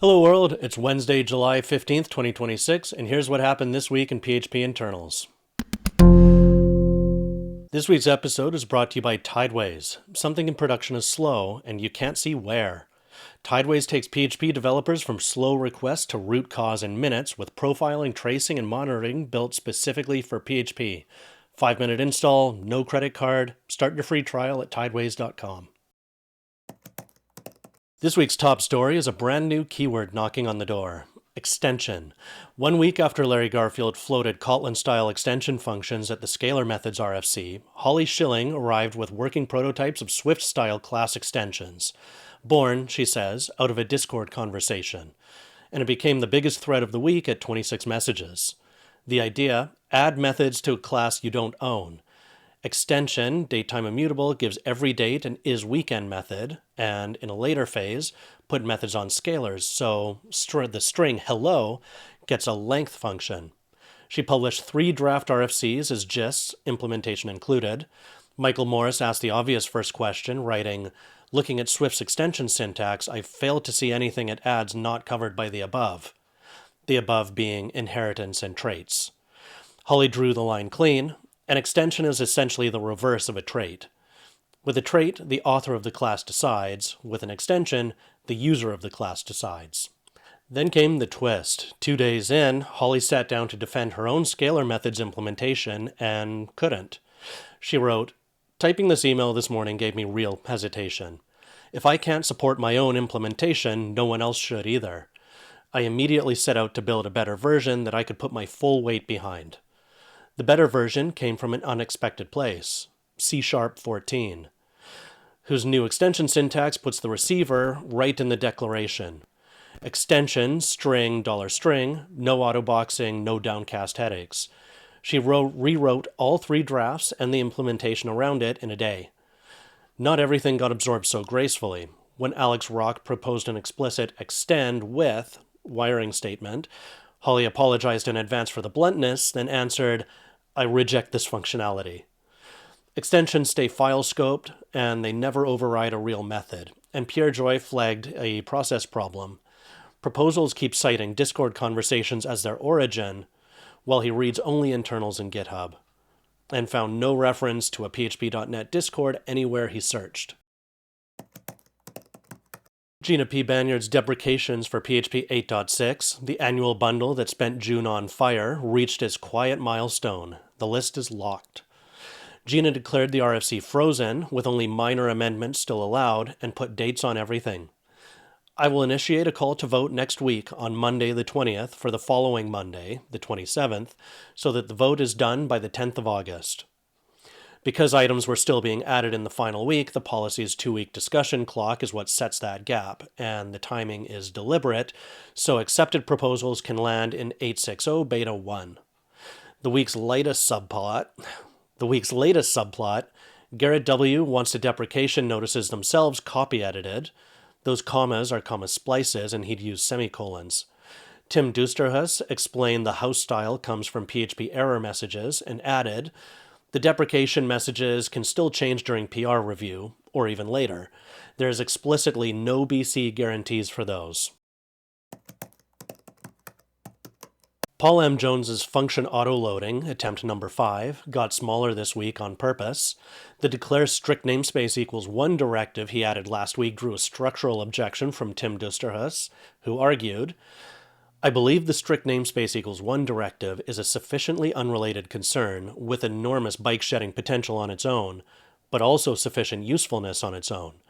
Hello world, it's Wednesday, July 15th, 2026, and here's what happened this week in PHP Internals. This week's episode is brought to you by Tideways. Something in production is slow, and you can't see where. Tideways takes PHP developers from slow requests to root cause in minutes with profiling, tracing, and monitoring built specifically for PHP. 5-minute install, no credit card. Start your free trial at tideways.com. This week's top story is a brand new keyword knocking on the door. Extension. 1 week after Larry Garfield floated Kotlin-style extension functions at the Scalar Methods RFC, Holly Schilling arrived with working prototypes of Swift-style class extensions. Born, she says, out of a Discord conversation. And it became the biggest thread of the week at 26 messages. The idea, add methods to a class you don't own. Extension, datetime immutable, gives every date an isWeekend method, and in a later phase, put methods on scalars, so the string hello gets a length function. She published 3 draft RFCs as gists, implementation included. Michael Morris asked the obvious first question, writing, "Looking at Swift's extension syntax, I failed to see anything it adds not covered by the above." The above being inheritance and traits. Holly drew the line clean. An extension is essentially the reverse of a trait. With a trait, the author of the class decides. With an extension, the user of the class decides. Then came the twist. 2 days in, Holly sat down to defend her own Scalar Methods implementation and couldn't. She wrote, "Typing this email this morning gave me real hesitation. If I can't support my own implementation, no one else should either. I immediately set out to build a better version that I could put my full weight behind. The better version came from an unexpected place, C#14, whose new extension syntax puts the receiver right in the declaration. Extension, string, $string, no autoboxing, no downcast headaches. She rewrote all 3 drafts and the implementation around it in a day. Not everything got absorbed so gracefully. When Alex Rock proposed an explicit extend with wiring statement, Holly apologized in advance for the bluntness, then answered, "I reject this functionality." Extensions stay file scoped, and they never override a real method, and Pierre Joy flagged a process problem. Proposals keep citing Discord conversations as their origin, while he reads only internals in GitHub, and found no reference to a PHP.NET Discord anywhere he searched. Gina P. Banyard's Deprecations for PHP 8.6, the annual bundle that spent June on fire, reached its quiet milestone. The list is locked. Gina declared the RFC frozen, with only minor amendments still allowed, and put dates on everything. "I will initiate a call to vote next week on Monday the 20th for the following Monday, the 27th, so that the vote is done by the 10th of August. Because items were still being added in the final week, the policy's 2-week discussion clock is what sets that gap, and the timing is deliberate, so accepted proposals can land in 8.6.0 Beta 1. The week's latest subplot, Garrett W. wants the deprecation notices themselves copy-edited. Those commas are comma splices, and he'd use semicolons. Tim Dusterhus explained the house style comes from PHP error messages, and added, "The deprecation messages can still change during PR review, or even later. There is explicitly no BC guarantees for those." Paul M. Jones's function autoloading, attempt number 5, got smaller this week on purpose. The declare strict namespace equals 1 directive he added last week drew a structural objection from Tim Dusterhus, who argued, "I believe the strict namespace equals 1 directive is a sufficiently unrelated concern with enormous bike-shedding potential on its own, but also sufficient usefulness on its own,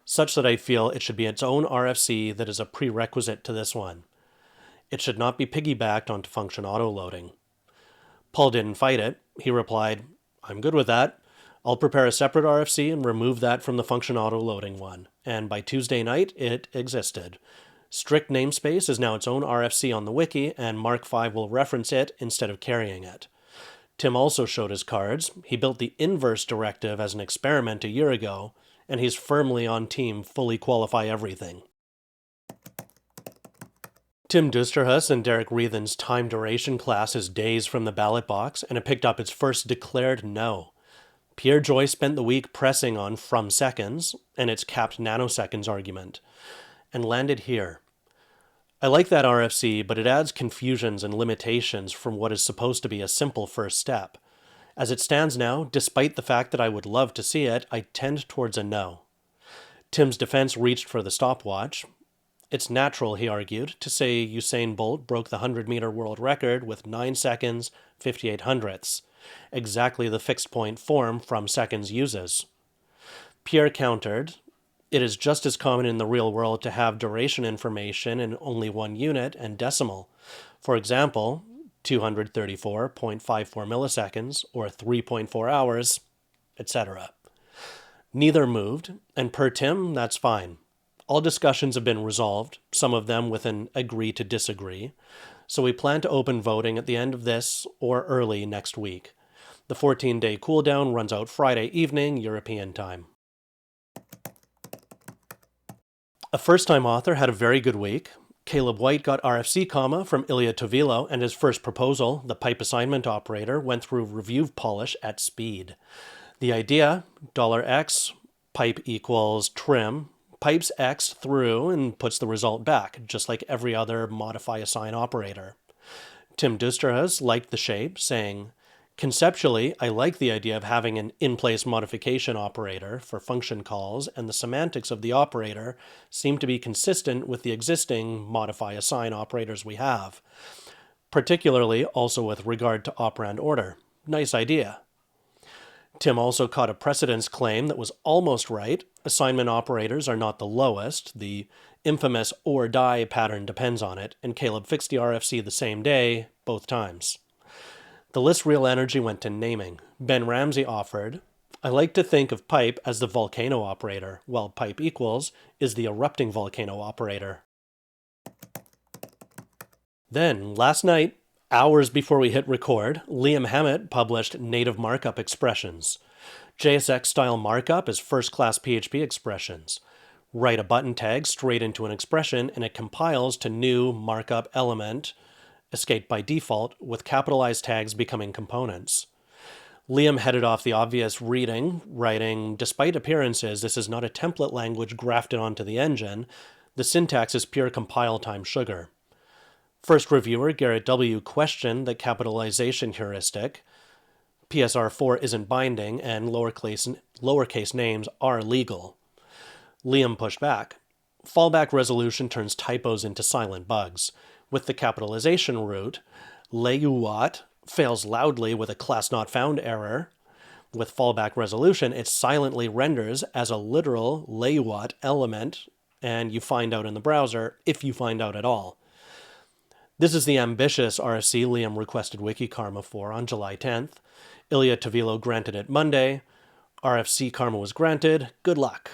such that I feel it should be its own RFC that is a prerequisite to this one. It should not be piggybacked onto function autoloading." Paul didn't fight it. He replied, "I'm good with that. I'll prepare a separate RFC and remove that from the function autoloading one." And by Tuesday night, it existed. Strict namespace is now its own RFC on the wiki, and Mark 5 will reference it instead of carrying it. Tim also showed his cards. He built the inverse directive as an experiment a year ago, and he's firmly on team fully qualify everything. Tim Dusterhus and Derek Reethen's time duration class is days from the ballot box, and it picked up its first declared no. Pierre Joy spent the week pressing on from seconds and its capped nanoseconds argument, and landed here. I like that RFC, but it adds confusions and limitations from what is supposed to be a simple first step. As it stands now, despite the fact that I would love to see it, I tend towards a no. Tim's defense reached for the stopwatch. It's natural, he argued, to say Usain Bolt broke the 100-meter world record with 9 seconds, 58 hundredths, exactly the fixed point form from seconds uses. Pierre countered, it is just as common in the real world to have duration information in only 1 unit and decimal. For example, 234.54 milliseconds or 3.4 hours, etc. Neither moved, and per Tim, that's fine. All discussions have been resolved, some of them with an agree to disagree, so we plan to open voting at the end of this or early next week. The 14-day cooldown runs out Friday evening, European time. A first-time author had a very good week. Caleb White got RFC comma from Ilya Tovilo, and his first proposal, the pipe assignment operator, went through review polish at speed. The idea, $X, pipe equals trim, pipes X through and puts the result back, just like every other modify assign operator. Tim Dusterhus liked the shape, saying, conceptually, I like the idea of having an in-place modification operator for function calls, and the semantics of the operator seem to be consistent with the existing modify assign operators we have, particularly also with regard to operand order. Nice idea. Tim also caught a precedence claim that was almost right. Assignment operators are not the lowest. The infamous or die pattern depends on it, and Caleb fixed the RFC the same day, both times. The list real energy went to naming. Ben Ramsey offered, I like to think of pipe as the volcano operator, while pipe equals is the erupting volcano operator. Then, last night, hours before we hit record, Liam Hammett published native markup expressions. JSX-style markup is first-class PHP expressions. Write a button tag straight into an expression and it compiles to new markup element, escaped by default, with capitalized tags becoming components. Liam headed off the obvious reading, writing, despite appearances, this is not a template language grafted onto the engine. The syntax is pure compile time sugar. First reviewer, Garrett W., questioned the capitalization heuristic. PSR4 isn't binding, and lowercase names are legal. Liam pushed back. Fallback resolution turns typos into silent bugs. With the capitalization root, rewrote fails loudly with a class not found error. With fallback resolution, it silently renders as a literal rewrote element, and you find out in the browser, if you find out at all. This is the ambitious RFC Liam requested wiki karma for on July 10th. Ilya Tovilo granted it Monday. RFC karma was granted. Good luck.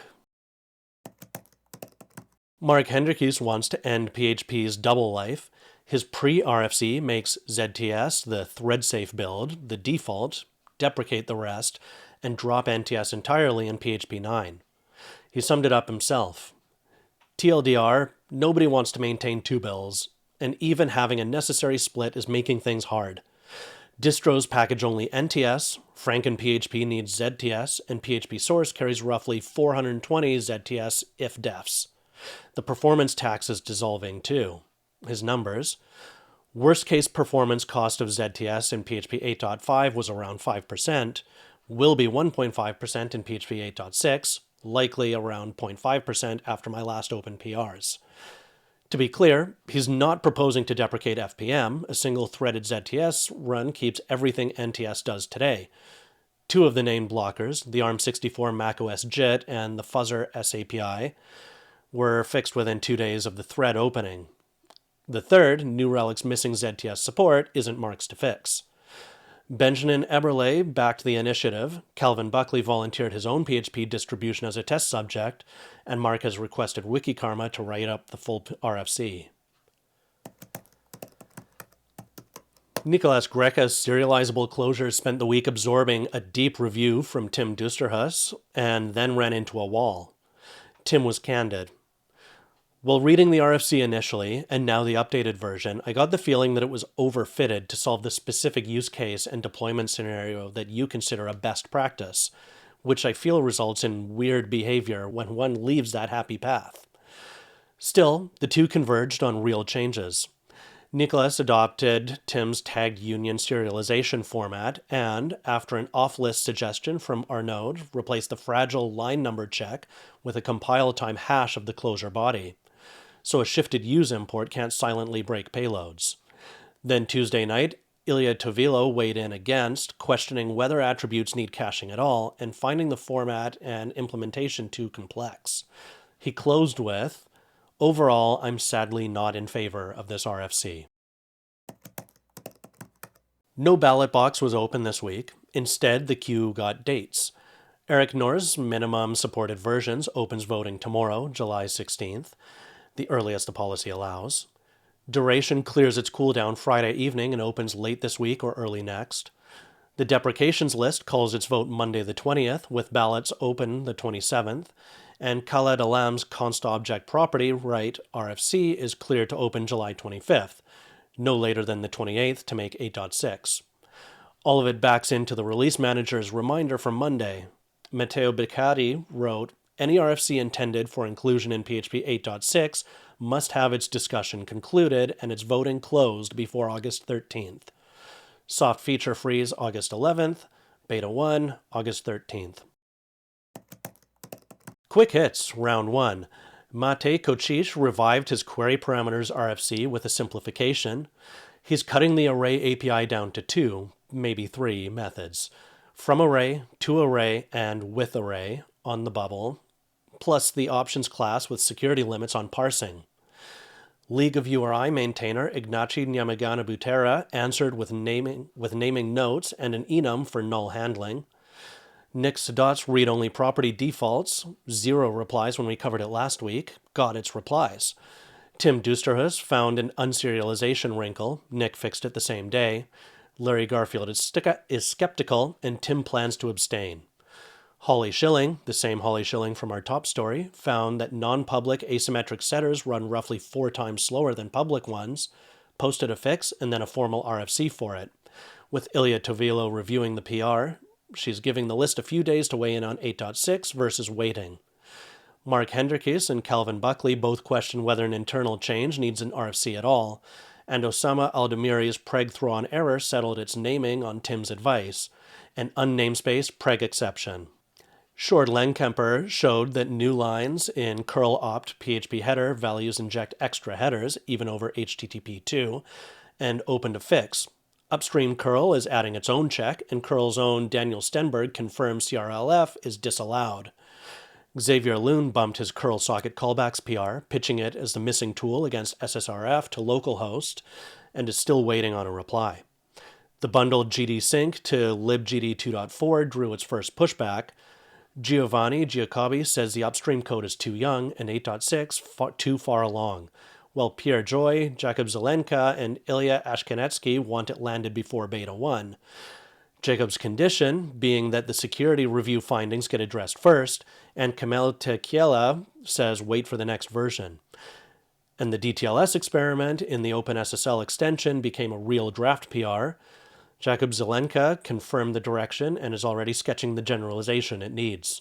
Mark Hendricks wants to end PHP's double life. His pre-RFC makes ZTS, the thread-safe build, the default, deprecate the rest, and drop NTS entirely in PHP 9. He summed it up himself. TLDR, nobody wants to maintain 2 builds, and even having a necessary split is making things hard. Distros package only NTS, FrankenPHP needs ZTS, and PHP source carries roughly 420 ZTS if defs. The performance tax is dissolving too. His numbers. Worst case performance cost of ZTS in PHP 8.5 was around 5%, will be 1.5% in PHP 8.6, likely around 0.5% after my last open PRs. To be clear, he's not proposing to deprecate FPM. A single-threaded ZTS run keeps everything NTS does today. 2 of the named blockers, the ARM64 macOS JIT and the Fuzzer SAPI, were fixed within 2 days of the thread opening. The third, New Relic's missing ZTS support, isn't Mark's to fix. Benjamin Eberle backed the initiative, Calvin Buckley volunteered his own PHP distribution as a test subject, and Mark has requested Wikikarma to write up the full RFC. Nicolas Greca's Serializable Closures spent the week absorbing a deep review from Tim Dusterhus, and then ran into a wall. Tim was candid. While reading the RFC initially, and now the updated version, I got the feeling that it was overfitted to solve the specific use case and deployment scenario that you consider a best practice, which I feel results in weird behavior when one leaves that happy path. Still, the two converged on real changes. Nicholas adopted Tim's tagged union serialization format and, after an off-list suggestion from Arnaud, replaced the fragile line number check with a compile time hash of the closure body. So a shifted use import can't silently break payloads. Then Tuesday night, Ilya Tovilo weighed in against, questioning whether attributes need caching at all and finding the format and implementation too complex. He closed with, "Overall, I'm sadly not in favor of this RFC." No ballot box was open this week. Instead, the queue got dates. Eric Nor's minimum supported versions opens voting tomorrow, July 16th, the earliest the policy allows. Duration clears its cooldown Friday evening and opens late this week or early next. The deprecations list calls its vote Monday the 20th, with ballots open the 27th, and Khaled Alam's const object property right RFC is cleared to open July 25th, no later than the 28th to make 8.6. All of it backs into the release manager's reminder from Monday. Matteo Beccari wrote, "Any RFC intended for inclusion in PHP 8.6 must have its discussion concluded and its voting closed before August 13th. Soft feature freeze August 11th, Beta 1, August 13th. Quick hits, round 1. Mate Kochich revived his query parameters RFC with a simplification. He's cutting the array API down to 2, maybe 3 methods. From array, to array, and with array on the bubble, plus the options class with security limits on parsing. League of URI maintainer Ignacy Nyamagana Butera answered with naming notes and an enum for null handling. Nick Sadot's read-only property defaults, 0 replies when we covered it last week, got its replies. Tim Dusterhus found an unserialization wrinkle. Nick fixed it the same day. Larry Garfield is skeptical, and Tim plans to abstain. Holly Schilling, the same Holly Schilling from our top story, found that non-public asymmetric setters run roughly 4 times slower than public ones, posted a fix and then a formal RFC for it. With Ilya Tovilo reviewing the PR, she's giving the list a few days to weigh in on 8.6 versus waiting. Mark Hendricks and Calvin Buckley both question whether an internal change needs an RFC at all, and Osama Aldemeery's preg throw-on error settled its naming on Tim's advice, an unnamespace PregException. Short Lenkemper showed that new lines in curl opt PHP header values inject extra headers, even over HTTP2, and opened a fix. Upstream curl is adding its own check, and curl's own Daniel Stenberg confirms CRLF is disallowed. Xavier Loon bumped his curl socket callbacks PR, pitching it as the missing tool against SSRF to localhost, and is still waiting on a reply. The bundled GD sync to libgd 2.4 drew its first pushback. Giovanni Giacobbi says the upstream code is too young and 8.6 too far along, while Pierre Joy, Jakub Zelenka, and Ilya Ashkenetsky want it landed before Beta 1. Jacob's condition being that the security review findings get addressed first, and Kamel Tekiela says wait for the next version. And the DTLS experiment in the OpenSSL extension became a real draft PR. Jakub Zelenka confirmed the direction and is already sketching the generalization it needs.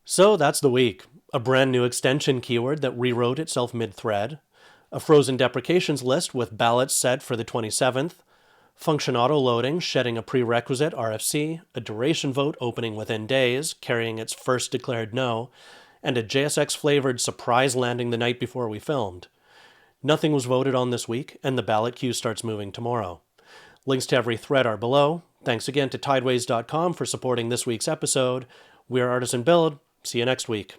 So that's the week. A brand new extension keyword that rewrote itself mid-thread, a frozen deprecations list with ballots set for the 27th, function autoloading shedding a prerequisite RFC, a duration vote opening within days, carrying its first declared no, and a JSX-flavored surprise landing the night before we filmed. Nothing was voted on this week, and the ballot queue starts moving tomorrow. Links to every thread are below. Thanks again to Tideways.com for supporting this week's episode. We're Artisan Build. See you next week.